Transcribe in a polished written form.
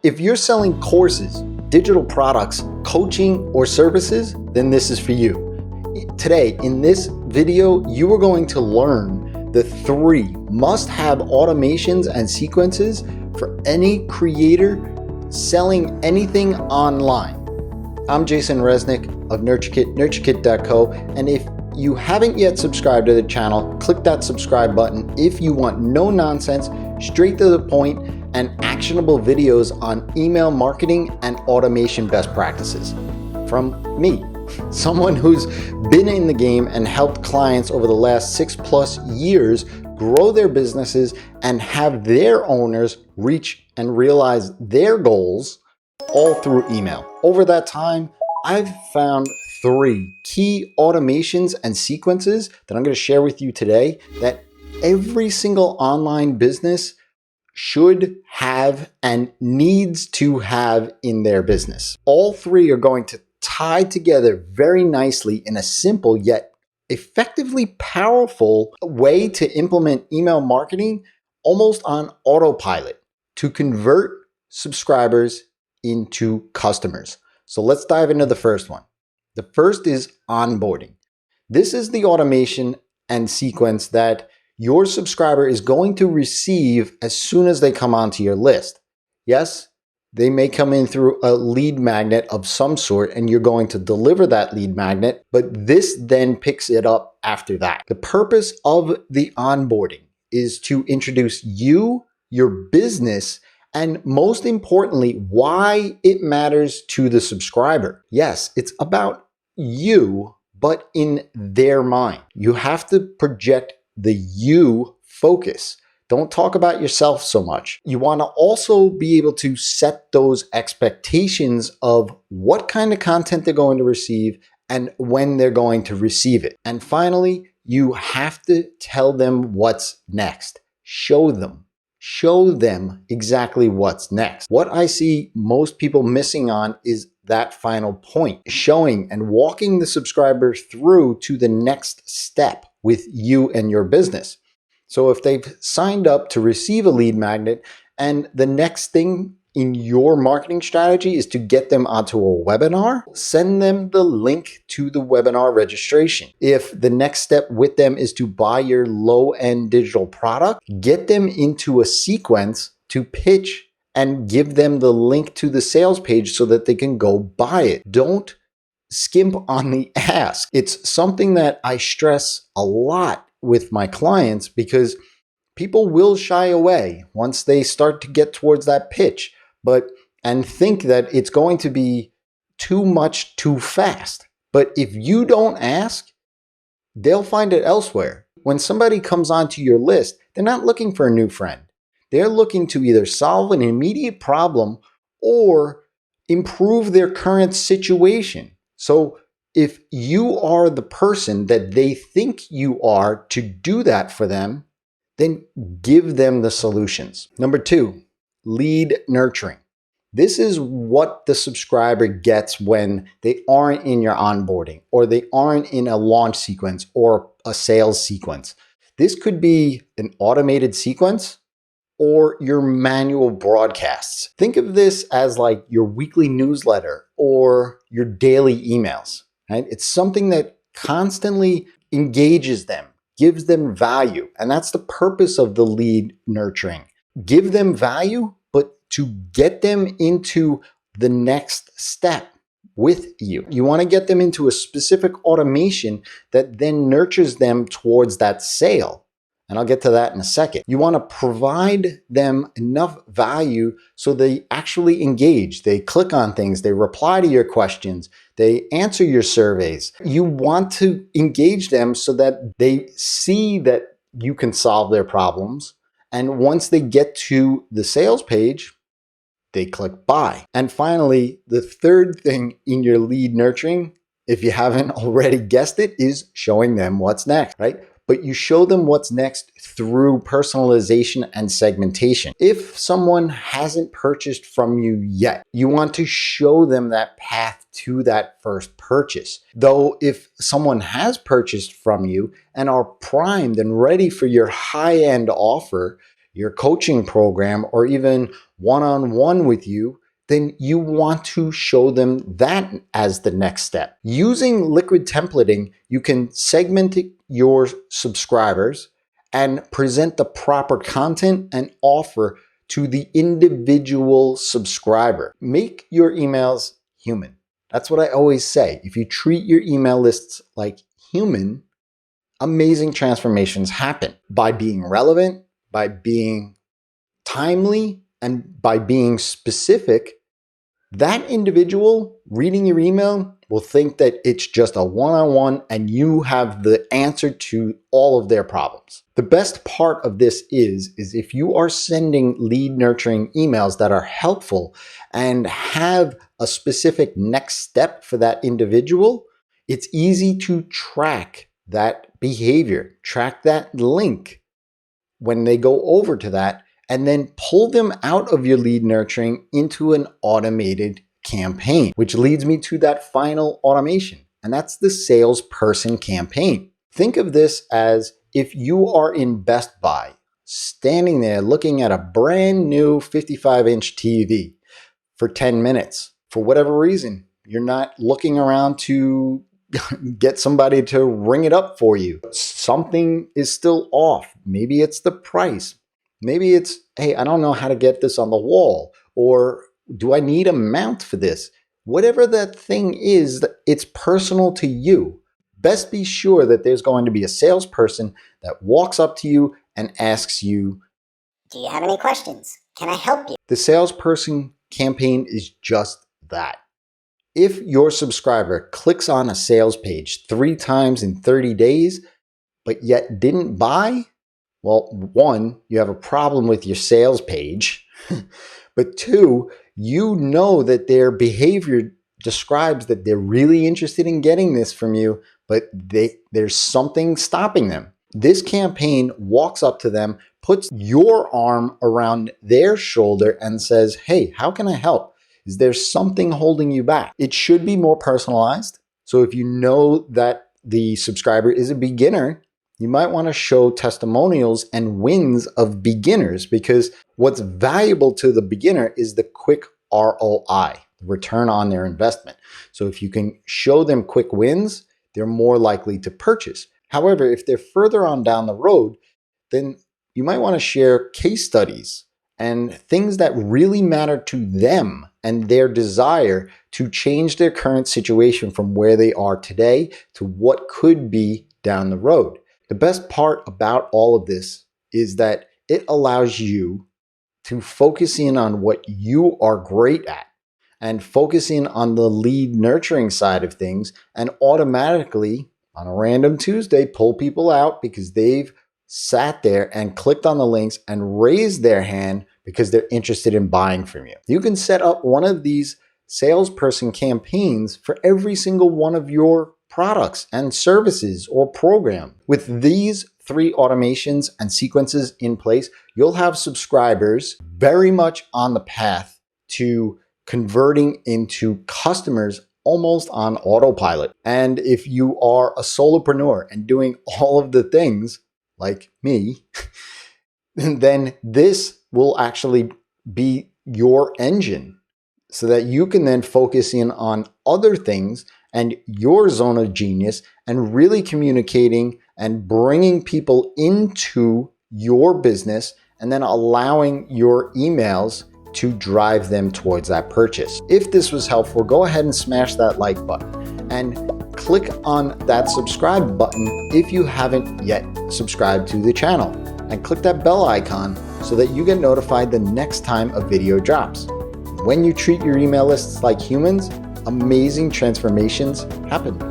If you're selling courses, digital products, coaching, or services, then this is for you. Today, in this video, you are going to learn the 3 must-have automations and sequences for any creator selling anything online. I'm Jason Resnick of NurtureKit, NurtureKit.co, and if you haven't yet subscribed to the channel, click that subscribe button if you want no nonsense, straight to the point, and actionable videos on email marketing and automation best practices. From me, someone who's been in the game and helped clients over the last 6+ years grow their businesses and have their owners reach and realize their goals all through email. Over that time, I've found 3 key automations and sequences that I'm going to share with you today that every single online business should have and needs to have in their business. All 3 are going to tie together very nicely in a simple yet effectively powerful way to implement email marketing almost on autopilot to convert subscribers into customers. So let's dive into the first one. The first is onboarding. This is the automation and sequence that your subscriber is going to receive as soon as they come onto your list. Yes, they may come in through a lead magnet of some sort and you're going to deliver that lead magnet, but this then picks it up after that. The purpose of the onboarding is to introduce you, your business, and most importantly, why it matters to the subscriber. Yes, it's about you, but in their mind. You have to project the you focus. Don't talk about yourself so much. You want to also be able to set those expectations of what kind of content they're going to receive and when they're going to receive it. And finally, you have to tell them what's next. Show them exactly what's next. What I see most people missing on is that final point, showing and walking the subscriber through to the next step with you and your business. So if they've signed up to receive a lead magnet and the next thing in your marketing strategy is to get them onto a webinar, send them the link to the webinar registration. If the next step with them is to buy your low-end digital product, get them into a sequence to pitch and give them the link to the sales page so that they can go buy it. Don't skimp on the ask. It's something that I stress a lot with my clients because people will shy away once they start to get towards that pitch, and think that it's going to be too much too fast. But if you don't ask, they'll find it elsewhere. When somebody comes onto your list, they're not looking for a new friend. They're looking to either solve an immediate problem or improve their current situation. So if you are the person that they think you are to do that for them, then give them the solutions. Number 2, lead nurturing. This is what the subscriber gets when they aren't in your onboarding or they aren't in a launch sequence or a sales sequence. This could be an automated sequence or your manual broadcasts. Think of this as like your weekly newsletter or your daily emails, right? It's something that constantly engages them, gives them value. And that's the purpose of the lead nurturing. Give them value, but to get them into the next step with you. You want to get them into a specific automation that then nurtures them towards that sale. And I'll get to that in a second. You want to provide them enough value so they actually engage. They click on things, they reply to your questions, they answer your surveys. You want to engage them so that they see that you can solve their problems. And once they get to the sales page, they click buy. And finally, the third thing in your lead nurturing, if you haven't already guessed it, is showing them what's next, right? But you show them what's next through personalization and segmentation. If someone hasn't purchased from you yet, you want to show them that path to that first purchase. Though if someone has purchased from you and are primed and ready for your high-end offer, your coaching program, or even one-on-one with you, then you want to show them that as the next step. Using liquid templating, you can segment your subscribers and present the proper content and offer to the individual subscriber. Make your emails human. That's what I always say. If you treat your email lists like human, amazing transformations happen by being relevant, by being timely, and by being specific. That individual reading your email will think that it's just a one-on-one and you have the answer to all of their problems. The best part of this is if you are sending lead nurturing emails that are helpful and have a specific next step for that individual, it's easy to track that behavior, track that link when they go over to that, and then pull them out of your lead nurturing into an automated campaign, which leads me to that final automation, and that's the salesperson campaign. Think of this as if you are in Best Buy, standing there looking at a brand new 55-inch TV for 10 minutes. For whatever reason, you're not looking around to get somebody to ring it up for you. Something is still off. Maybe it's the price. Maybe it's, hey, I don't know how to get this on the wall, or do I need a mount for this? Whatever that thing is, it's personal to you. Best be sure that there's going to be a salesperson that walks up to you and asks you, do you have any questions? Can I help you? The salesperson campaign is just that. If your subscriber clicks on a sales page 3 times in 30 days, but yet didn't buy, well, 1, you have a problem with your sales page. But 2, you know that their behavior describes that they're really interested in getting this from you, but there's something stopping them. This campaign walks up to them, puts your arm around their shoulder and says, hey, how can I help? Is there something holding you back? It should be more personalized. So if you know that the subscriber is a beginner, you might want to show testimonials and wins of beginners, because what's valuable to the beginner is the quick ROI, return on their investment. So if you can show them quick wins, they're more likely to purchase. However, if they're further on down the road, then you might want to share case studies and things that really matter to them and their desire to change their current situation from where they are today to what could be down the road. The best part about all of this is that it allows you to focus in on what you are great at and focus in on the lead nurturing side of things, and automatically on a random Tuesday pull people out because they've sat there and clicked on the links and raised their hand because they're interested in buying from you. You can set up one of these salesperson campaigns for every single one of your products and services or program. With these 3 automations and sequences in place, you'll have subscribers very much on the path to converting into customers almost on autopilot. And if you are a solopreneur and doing all of the things like me, then this will actually be your engine so that you can then focus in on other things and your zone of genius and really communicating and bringing people into your business and then allowing your emails to drive them towards that purchase. If this was helpful, go ahead and smash that like button and click on that subscribe button if you haven't yet subscribed to the channel, and click that bell icon so that you get notified the next time a video drops. When you treat your email lists like humans, amazing transformations happen.